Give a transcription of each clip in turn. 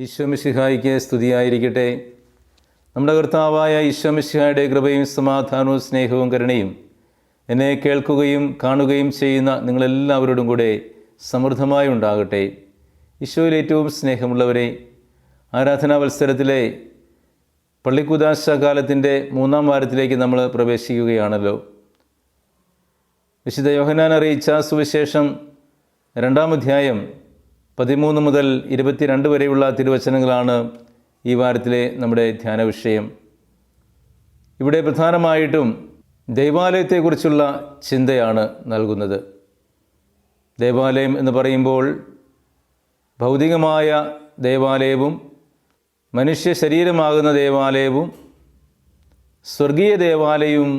ഈശോ മിശിഹായ്ക്ക് സ്തുതിയായിരിക്കട്ടെ. നമ്മുടെ കർത്താവായ ഈശോ മിശിഹായുടെ കൃപയും സമാധാനവും സ്നേഹവും കരുണയും എന്നെ കേൾക്കുകയും കാണുകയും ചെയ്യുന്ന നിങ്ങളെല്ലാവരോടും കൂടെ സമൃദ്ധമായി ഉണ്ടാകട്ടെ. ഈശോയിൽ ഏറ്റവും സ്നേഹമുള്ളവരെ, ആരാധനാ മത്സരത്തിലെ പള്ളിക്കൂദാശ കാലത്തിൻ്റെ 3-ാം വാരത്തിലേക്ക് നമ്മൾ പ്രവേശിക്കുകയാണല്ലോ. വിശുദ്ധ യോഹന്നാൻ അറിയിച്ച സുവിശേഷം 2-ാം അധ്യായം 13 മുതൽ 22 വരെയുള്ള തിരുവചനങ്ങളാണ് ഈ വാരത്തിലെ നമ്മുടെ ധ്യാന വിഷയം. ഇവിടെ പ്രധാനമായിട്ടും ദൈവാലയത്തെക്കുറിച്ചുള്ള ചിന്തയാണ് നൽകുന്നത്. ദേവാലയം എന്ന് പറയുമ്പോൾ ഭൗതികമായ ദേവാലയവും മനുഷ്യ ശരീരമാകുന്ന ദേവാലയവും സ്വർഗീയ ദേവാലയവും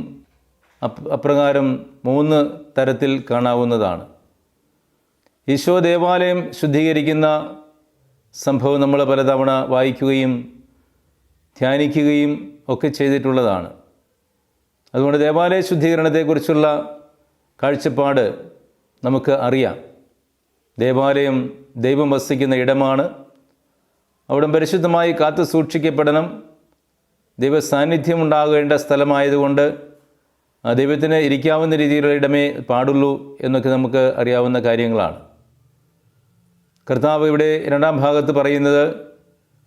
അപ്രകാരം 3 തരത്തിൽ കാണാവുന്നതാണ്. ഈശോ ദേവാലയം ശുദ്ധീകരിക്കുന്ന സംഭവം നമ്മൾ പലതവണ വായിക്കുകയും ധ്യാനിക്കുകയും ഒക്കെ ചെയ്തിട്ടുള്ളതാണ്. അതുകൊണ്ട് ദേവാലയ ശുദ്ധീകരണത്തെക്കുറിച്ചുള്ള കാഴ്ചപ്പാട് നമുക്ക് അറിയാം. ദേവാലയം ദൈവം വസിക്കുന്ന ഇടമാണ്. അവിടെ പരിശുദ്ധമായി കാത്തു സൂക്ഷിക്കപ്പെടണം. ദൈവ സാന്നിധ്യം ഉണ്ടാകേണ്ട സ്ഥലമായതുകൊണ്ട് ദൈവത്തിന് ഇരിക്കാവുന്ന രീതിയിലുള്ള ഇടമേ പാടുള്ളൂ എന്നൊക്കെ നമുക്ക് അറിയാവുന്ന കാര്യങ്ങളാണ്. കർത്താവ് ഇവിടെ 2-ാം ഭാഗത്ത് പറയുന്നത്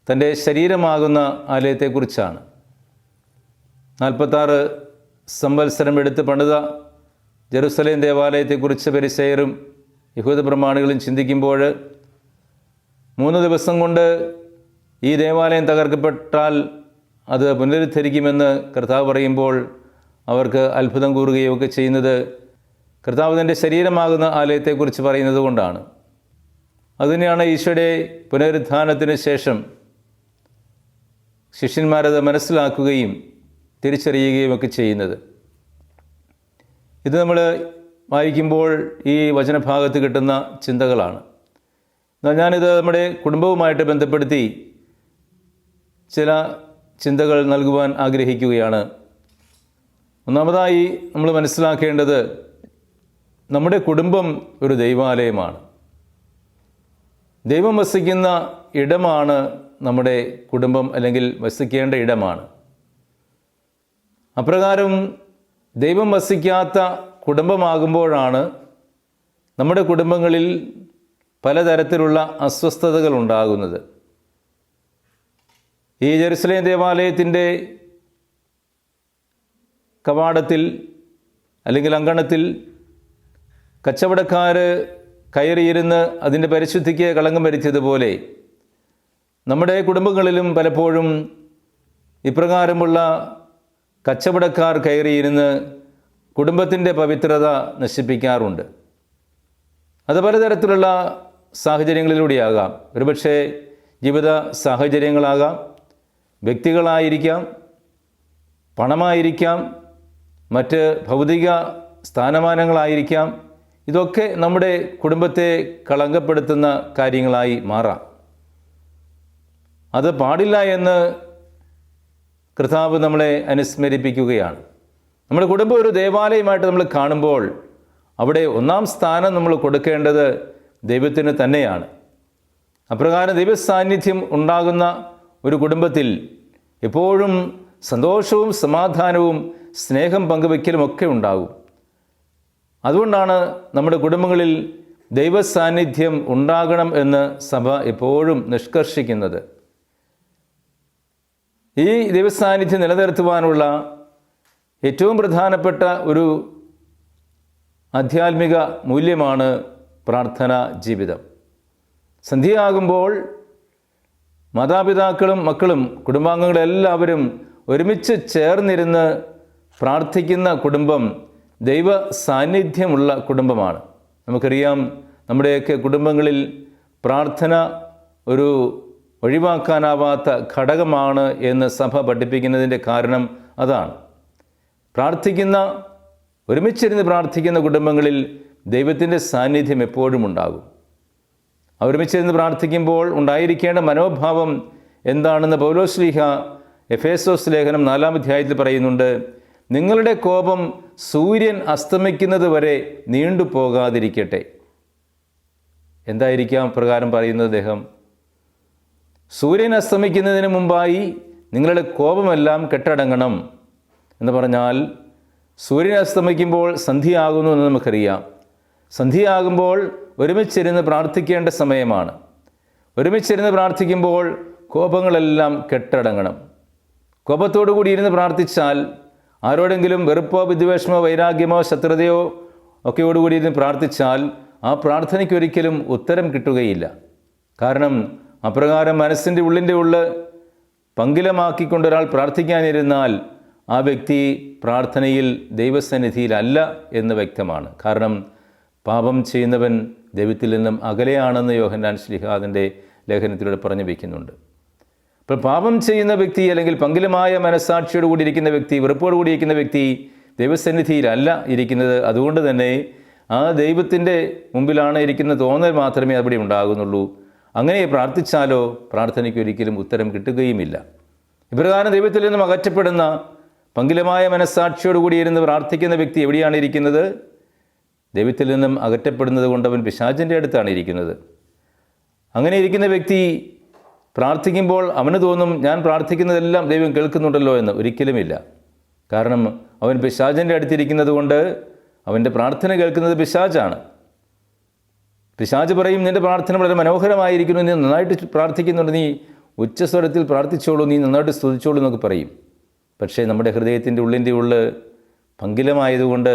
തൻ്റെ ശരീരമാകുന്ന ആലയത്തെക്കുറിച്ചാണ്. 46 സംവത്സരം എടുത്ത് പണിത ജെറുസലേം ദേവാലയത്തെക്കുറിച്ച് പരിസേയരും യഹൂദ പ്രമാണികളും ചിന്തിക്കുമ്പോൾ 3 ദിവസം കൊണ്ട് ഈ ദേവാലയം തകർക്കപ്പെട്ടാൽ അത് പുനരുദ്ധരിക്കുമെന്ന് കർത്താവ് പറയുമ്പോൾ അവർക്ക് അത്ഭുതം കൂറുകയും ഒക്കെ ചെയ്യുന്നത് കർത്താവ് തൻ്റെ ശരീരമാകുന്ന ആലയത്തെക്കുറിച്ച് പറയുന്നത് കൊണ്ടാണ്. അതുതന്നെയാണ് ഈശോയുടെ പുനരുത്ഥാനത്തിന് ശേഷം ശിഷ്യന്മാരത് മനസ്സിലാക്കുകയും തിരിച്ചറിയുകയും ഒക്കെ ചെയ്യുന്നത്. ഇത് നമ്മൾ വായിക്കുമ്പോൾ ഈ വചനഭാഗത്ത് കിട്ടുന്ന ചിന്തകളാണ്. ഞാനിത് നമ്മുടെ കുടുംബവുമായിട്ട് ബന്ധപ്പെടുത്തി ചില ചിന്തകൾ നൽകുവാൻ ആഗ്രഹിക്കുകയാണ്. ഒന്നാമതായി നമ്മൾ മനസ്സിലാക്കേണ്ടത് നമ്മുടെ കുടുംബം ഒരു ദൈവാലയമാണ്. ദൈവം വസിക്കുന്ന ഇടമാണ് നമ്മുടെ കുടുംബം, അല്ലെങ്കിൽ വസിക്കേണ്ട ഇടമാണ്. അപ്രകാരം ദൈവം വസിക്കാത്ത കുടുംബമാകുമ്പോഴാണ് നമ്മുടെ കുടുംബങ്ങളിൽ പലതരത്തിലുള്ള അസ്വസ്ഥതകൾ ഉണ്ടാകുന്നത്. ഈ ജെറുസലേം ദേവാലയത്തിൻ്റെ കവാടത്തിൽ അല്ലെങ്കിൽ അങ്കണത്തിൽ കച്ചവടക്കാർ കയറിയിരുന്ന് അതിൻ്റെ പരിശുദ്ധിക്ക് കളങ്കം വരുത്തിയതുപോലെ നമ്മുടെ കുടുംബങ്ങളിലും പലപ്പോഴും ഇപ്രകാരമുള്ള കച്ചവടക്കാർ കയറിയിരുന്ന് കുടുംബത്തിൻ്റെ പവിത്രത നശിപ്പിക്കാറുണ്ട്. അത് പലതരത്തിലുള്ള സാഹചര്യങ്ങളിലൂടെയാകാം. ഒരുപക്ഷെ ജീവിത സാഹചര്യങ്ങളാകാം, വ്യക്തികളായിരിക്കാം, പണമായിരിക്കാം, മറ്റ് ഭൗതിക സ്ഥാനമാനങ്ങളായിരിക്കാം. ഇതൊക്കെ നമ്മുടെ കുടുംബത്തെ കളങ്കപ്പെടുത്തുന്ന കാര്യങ്ങളായി മാറാം. അത് പാടില്ല എന്ന് കർത്താവ് നമ്മളെ അനുസ്മരിപ്പിക്കുകയാണ്. നമ്മുടെ കുടുംബം ഒരു ദേവാലയമായിട്ട് നമ്മൾ കാണുമ്പോൾ അവിടെ 1-ാം സ്ഥാനം നമ്മൾ കൊടുക്കേണ്ടത് ദൈവത്തിന് തന്നെയാണ്. അപ്രകാരം ദൈവസാന്നിധ്യം ഉണ്ടാകുന്ന ഒരു കുടുംബത്തിൽ എപ്പോഴും സന്തോഷവും സമാധാനവും സ്നേഹം പങ്കുവയ്ക്കലും ഒക്കെ ഉണ്ടാകും. അതുകൊണ്ടാണ് നമ്മുടെ കുടുംബങ്ങളിൽ ദൈവസാന്നിധ്യം ഉണ്ടാകണം എന്ന് സഭ എപ്പോഴും നിഷ്കർഷിക്കുന്നത്. ഈ ദൈവസാന്നിധ്യം നിലനിർത്തുവാനുള്ള ഏറ്റവും പ്രധാനപ്പെട്ട ഒരു ആധ്യാത്മിക മൂല്യമാണ് പ്രാർത്ഥനാ ജീവിതം. സന്ധ്യയാകുമ്പോൾ മാതാപിതാക്കളും മക്കളും കുടുംബാംഗങ്ങളെല്ലാവരും ഒരുമിച്ച് ചേർന്നിരുന്ന് പ്രാർത്ഥിക്കുന്ന കുടുംബം ദൈവ സാന്നിധ്യമുള്ള കുടുംബമാണ്. നമുക്കറിയാം, നമ്മുടെയൊക്കെ കുടുംബങ്ങളിൽ പ്രാർത്ഥന ഒരു ഒഴിവാക്കാനാവാത്ത ഘടകമാണ് എന്ന് സഭ പഠിപ്പിക്കുന്നതിൻ്റെ കാരണം അതാണ്. ഒരുമിച്ചിരുന്ന് പ്രാർത്ഥിക്കുന്ന കുടുംബങ്ങളിൽ ദൈവത്തിൻ്റെ സാന്നിധ്യം എപ്പോഴും ഉണ്ടാകും. ഒരുമിച്ചിരുന്ന് പ്രാർത്ഥിക്കുമ്പോൾ ഉണ്ടായിരിക്കേണ്ട മനോഭാവം എന്താണെന്ന് പൗലോസ്ലീഹ എഫേസോസ് ലേഖനം 4-ാം അധ്യായത്തിൽ പറയുന്നുണ്ട്. നിങ്ങളുടെ കോപം സൂര്യൻ അസ്തമിക്കുന്നത് വരെ നീണ്ടുപോകാതിരിക്കട്ടെ. എന്തായിരിക്കാം പ്രകാരം പറയുന്നത് അദ്ദേഹം? സൂര്യൻ അസ്തമിക്കുന്നതിന് മുമ്പായി നിങ്ങളുടെ കോപമെല്ലാം കെട്ടടങ്ങണം എന്ന് പറഞ്ഞാൽ സൂര്യൻ അസ്തമിക്കുമ്പോൾ സന്ധ്യയാകുന്നു എന്ന് നമുക്കറിയാം. സന്ധ്യയാകുമ്പോൾ ഒരുമിച്ചിരുന്ന് പ്രാർത്ഥിക്കേണ്ട സമയമാണ്. ഒരുമിച്ചിരുന്ന് പ്രാർത്ഥിക്കുമ്പോൾ കോപങ്ങളെല്ലാം കെട്ടടങ്ങണം. കോപത്തോടു കൂടി ഇരുന്ന് പ്രാർത്ഥിച്ചാൽ ആരോടെങ്കിലും വെറുപ്പോ വിദ്വേഷമോ വൈരാഗ്യമോ ശത്രുതയോ ഒക്കെയോടുകൂടി ഇരുന്ന് പ്രാർത്ഥിച്ചാൽ ആ പ്രാർത്ഥനയ്ക്ക് ഒരിക്കലും ഉത്തരം കിട്ടുകയില്ല. കാരണം അപ്രകാരം മനസ്സിൻ്റെ ഉള്ളിൻ്റെ ഉള്ളിൽ പങ്കിലമാക്കിക്കൊണ്ടൊരാൾ പ്രാർത്ഥിക്കാനിരുന്നാൽ ആ വ്യക്തി പ്രാർത്ഥനയിൽ ദൈവസന്നിധിയിലല്ല എന്ന് വ്യക്തമാണ്. കാരണം പാപം ചെയ്യുന്നവൻ ദൈവത്തിൽ നിന്നും അകലെയാണെന്ന് യോഹന്നാൻ ശ്ലീഹാ അതിൻ്റെ ലേഖനത്തിലൂടെ പറഞ്ഞു വയ്ക്കുന്നുണ്ട്. അപ്പോൾ പാപം ചെയ്യുന്ന വ്യക്തി അല്ലെങ്കിൽ പങ്കിലമായ മനസ്സാക്ഷിയോട് കൂടി ഇരിക്കുന്ന വ്യക്തി, വെറുപ്പോട് കൂടി ഇരിക്കുന്ന വ്യക്തി ദൈവസന്നിധിയിലല്ല ഇരിക്കുന്നത്. അതുകൊണ്ട് തന്നെ ആ ദൈവത്തിൻ്റെ മുമ്പിലാണ് ഇരിക്കുന്ന തോന്നൽ മാത്രമേ അവിടെ ഉണ്ടാകുന്നുള്ളൂ. അങ്ങനെ പ്രാർത്ഥിച്ചാലോ പ്രാർത്ഥനയ്ക്ക് ഒരിക്കലും ഉത്തരം കിട്ടുകയുമില്ല. ഇപ്രകാരം ദൈവത്തിൽ നിന്നും അകറ്റപ്പെടുന്ന പങ്കിലമായ മനസ്സാക്ഷിയോട് കൂടി ഇരുന്ന് പ്രാർത്ഥിക്കുന്ന വ്യക്തി എവിടെയാണ് ഇരിക്കുന്നത്? ദൈവത്തിൽ നിന്നും അകറ്റപ്പെടുന്നത് കൊണ്ട് അവൻ പിശാചിൻ്റെ അടുത്താണ് ഇരിക്കുന്നത്. അങ്ങനെ ഇരിക്കുന്ന വ്യക്തി പ്രാർത്ഥിക്കുമ്പോൾ അവന് തോന്നും ഞാൻ പ്രാർത്ഥിക്കുന്നതെല്ലാം ദൈവം കേൾക്കുന്നുണ്ടല്ലോ എന്ന്. ഒരിക്കലുമില്ല. കാരണം അവൻ പിശാചിൻ്റെ അടുത്തിരിക്കുന്നത് കൊണ്ട് അവൻ്റെ പ്രാർത്ഥന കേൾക്കുന്നത് പിശാചാണ്. പിശാച് പറയും നിൻ്റെ പ്രാർത്ഥന വളരെ മനോഹരമായിരിക്കുന്നു, നീ നന്നായിട്ട് പ്രാർത്ഥിക്കുന്നുണ്ട്, നീ ഉച്ചസ്വരത്തിൽ പ്രാർത്ഥിച്ചോളൂ, നീ നന്നായിട്ട് സ്തുതിച്ചോളൂ എന്നൊക്കെ പറയും. പക്ഷേ നമ്മുടെ ഹൃദയത്തിൻ്റെ ഉള്ളിൻ്റെ ഉള്ളിൽ പങ്കിലമായതുകൊണ്ട്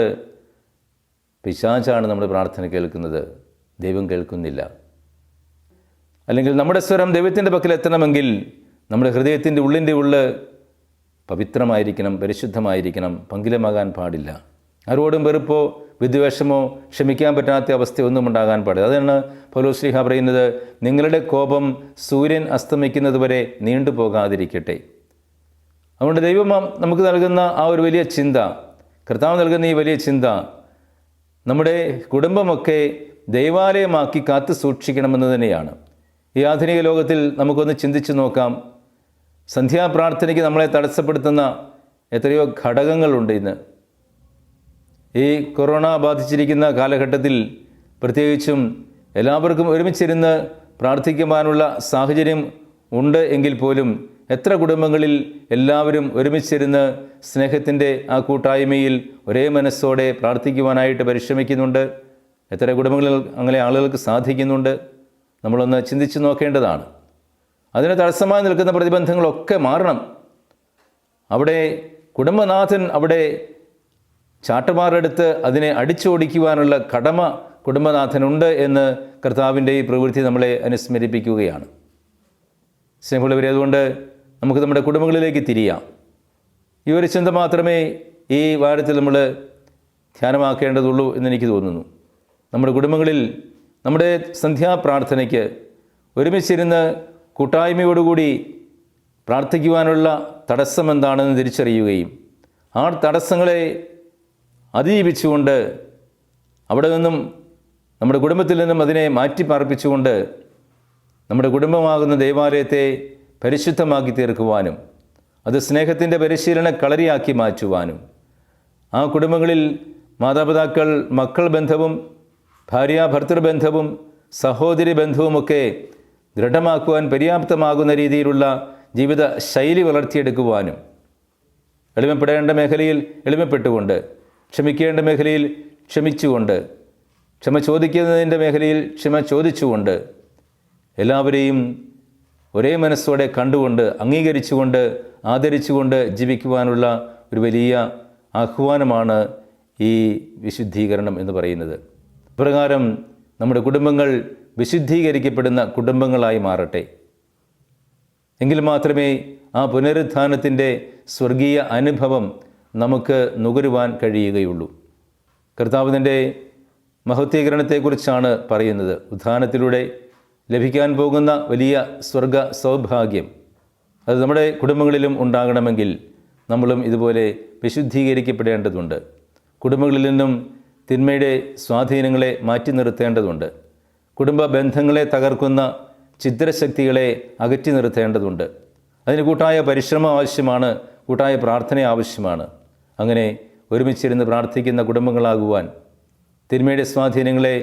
പിശാചാണ് നമ്മുടെ പ്രാർത്ഥന കേൾക്കുന്നത്, ദൈവം കേൾക്കുന്നില്ല. അല്ലെങ്കിൽ നമ്മുടെ സ്വരം ദൈവത്തിൻ്റെ പക്കൽ എത്തണമെങ്കിൽ നമ്മുടെ ഹൃദയത്തിൻ്റെ ഉള്ളിൻ്റെ ഉള്ളിൽ പവിത്രമായിരിക്കണം, പരിശുദ്ധമായിരിക്കണം, പങ്കിലമാകാൻ പാടില്ല. ആരോടും വെറുപ്പോ വിദ്വേഷമോ ക്ഷമിക്കാൻ പറ്റാത്ത അവസ്ഥയൊന്നും ഉണ്ടാകാൻ പാടില്ല. അതാണ് പൗലോസ് ശ്ലീഹാ പറയുന്നത്, നിങ്ങളുടെ കോപം സൂര്യൻ അസ്തമിക്കുന്നത് വരെ നീണ്ടുപോകാതിരിക്കട്ടെ. അതുകൊണ്ട് ദൈവം നമുക്ക് നൽകുന്ന ആ ഒരു വലിയ ചിന്ത, കർത്താവ് നൽകുന്ന ഈ വലിയ ചിന്ത, നമ്മുടെ കുടുംബമൊക്കെ ദൈവാലയമാക്കി കാത്തു സൂക്ഷിക്കണമെന്ന് തന്നെയാണ്. ഈ ആധുനിക ലോകത്തിൽ നമുക്കൊന്ന് ചിന്തിച്ച് നോക്കാം. സന്ധ്യാപ്രാർത്ഥനയ്ക്ക് നമ്മളെ തടസ്സപ്പെടുത്തുന്ന എത്രയോ ഘടകങ്ങളുണ്ട് ഇന്ന്. ഈ കൊറോണ ബാധിച്ചിരിക്കുന്ന കാലഘട്ടത്തിൽ പ്രത്യേകിച്ചും എല്ലാവർക്കും ഒരുമിച്ചിരുന്ന് പ്രാർത്ഥിക്കുവാനുള്ള സാഹചര്യം ഉണ്ട് എങ്കിൽ പോലും എത്ര കുടുംബങ്ങളിൽ എല്ലാവരും ഒരുമിച്ചിരുന്ന് സ്നേഹത്തിൻ്റെ ആ കൂട്ടായ്മയിൽ ഒരേ മനസ്സോടെ പ്രാർത്ഥിക്കുവാനായിട്ട് പരിശ്രമിക്കുന്നുണ്ട്? എത്ര കുടുംബങ്ങളിൽ അങ്ങനെ ആളുകൾക്ക് സാധിക്കുന്നുണ്ട്? നമ്മളൊന്ന് ചിന്തിച്ച് നോക്കേണ്ടതാണ്. അതിന് തടസ്സമായി നിൽക്കുന്ന പ്രതിബന്ധങ്ങളൊക്കെ മാറണം. അവിടെ കുടുംബനാഥൻ അവിടെ ചാട്ടമാറെടുത്ത് അതിനെ അടിച്ചോടിക്കുവാനുള്ള കടമ കുടുംബനാഥനുണ്ട് എന്ന് കർത്താവിൻ്റെ ഈ പ്രവൃത്തി നമ്മളെ അനുസ്മരിപ്പിക്കുകയാണ്. സ്നേഹമുള്ളവരെ, അതുകൊണ്ട് നമുക്ക് നമ്മുടെ കുടുംബങ്ങളിലേക്ക് തിരിയാം. ഈ ഒരു ചിന്ത മാത്രമേ ഈ വാരത്തിൽ നമ്മൾ ധ്യാനമാക്കേണ്ടതുള്ളൂ എന്നെനിക്ക് തോന്നുന്നു. നമ്മുടെ കുടുംബങ്ങളിൽ നമ്മുടെ സന്ധ്യാപ്രാർത്ഥനയ്ക്ക് ഒരുമിച്ചിരുന്ന് കൂട്ടായ്മയോടുകൂടി പ്രാർത്ഥിക്കുവാനുള്ള തടസ്സം എന്താണെന്ന് തിരിച്ചറിയുകയും ആ തടസ്സങ്ങളെ അതിജീവിച്ചുകൊണ്ട് അവിടെ നിന്നും നമ്മുടെ കുടുംബത്തിൽ നിന്നും അതിനെ മാറ്റിപ്പാർപ്പിച്ചുകൊണ്ട് നമ്മുടെ കുടുംബമാകുന്ന ദൈവാലയത്തെ പരിശുദ്ധമാക്കി തീർക്കുവാനും അത് സ്നേഹത്തിൻ്റെ പരിശീലന കളരിയാക്കി മാറ്റുവാനും ആ കുടുംബങ്ങളിൽ മാതാപിതാക്കൾ മക്കൾ ബന്ധവും ഭാര്യാഭർത്തൃബന്ധവും സഹോദരി ബന്ധവുമൊക്കെ ദൃഢമാക്കുവാൻ പര്യാപ്തമാകുന്ന രീതിയിലുള്ള ജീവിത ശൈലി വളർത്തിയെടുക്കുവാനും എളിമപ്പെടേണ്ട മേഖലയിൽ എളിമപ്പെട്ടുകൊണ്ട്, ക്ഷമിക്കേണ്ട മേഖലയിൽ ക്ഷമിച്ചുകൊണ്ട്, ക്ഷമ ചോദിക്കുന്നതിൻ്റെ മേഖലയിൽ ക്ഷമ ചോദിച്ചുകൊണ്ട്, എല്ലാവരെയും ഒരേ മനസ്സോടെ കണ്ടുകൊണ്ട് അംഗീകരിച്ചുകൊണ്ട് ആദരിച്ചുകൊണ്ട് ജീവിക്കുവാനുള്ള ഒരു വലിയ ആഹ്വാനമാണ് ഈ വിശുദ്ധീകരണം എന്ന് പറയുന്നത്. ഇപ്രകാരം നമ്മുടെ കുടുംബങ്ങൾ വിശുദ്ധീകരിക്കപ്പെടുന്ന കുടുംബങ്ങളായി മാറട്ടെ. എങ്കിൽ മാത്രമേ ആ പുനരുത്ഥാനത്തിൻ്റെ സ്വർഗീയ അനുഭവം നമുക്ക് നുകരുവാൻ കഴിയുകയുള്ളൂ. കർത്താവിൻ്റെ മഹത്വീകരണത്തെക്കുറിച്ചാണ് പറയുന്നത്. ഉത്ഥാനത്തിലൂടെ ലഭിക്കാൻ പോകുന്ന വലിയ സ്വർഗ സൗഭാഗ്യം അത് നമ്മുടെ കുടുംബങ്ങളിലും ഉണ്ടാകണമെങ്കിൽ നമ്മളും ഇതുപോലെ വിശുദ്ധീകരിക്കപ്പെടേണ്ടതുണ്ട്. കുടുംബങ്ങളിൽ നിന്നും തിന്മയുടെ സ്വാധീനങ്ങളെ മാറ്റി നിർത്തേണ്ടതുണ്ട്. കുടുംബ ബന്ധങ്ങളെ തകർക്കുന്ന ഛിദ്രശക്തികളെ അകറ്റി നിർത്തേണ്ടതുണ്ട്. അതിന് കൂട്ടായ പരിശ്രമം ആവശ്യമാണ്, കൂട്ടായ പ്രാർത്ഥന ആവശ്യമാണ്. അങ്ങനെ ഒരുമിച്ചിരുന്ന് പ്രാർത്ഥിക്കുന്ന കുടുംബങ്ങളാകുവാൻ, തിന്മയുടെ സ്വാധീനങ്ങളെ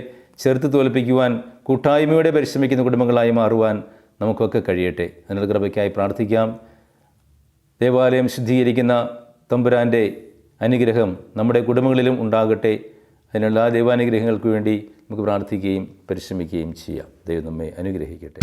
ചെറുത്ത് തോൽപ്പിക്കുവാൻ കൂട്ടായ്മയോടെ പരിശ്രമിക്കുന്ന കുടുംബങ്ങളായി മാറുവാൻ നമുക്കൊക്കെ കഴിയട്ടെ. അതിനുള്ള കൃപയ്ക്കായി പ്രാർത്ഥിക്കാം. ദേവാലയം ശുദ്ധീകരിക്കുന്ന തമ്പുരാൻ്റെ അനുഗ്രഹം നമ്മുടെ കുടുംബങ്ങളിലും ഉണ്ടാകട്ടെ. അതിനുള്ള ദൈവാനുഗ്രഹങ്ങൾക്ക് വേണ്ടി നമുക്ക് പ്രാർത്ഥിക്കുകയും പരിശ്രമിക്കുകയും ചെയ്യാം. ദൈവം നമ്മെ അനുഗ്രഹിക്കട്ടെ.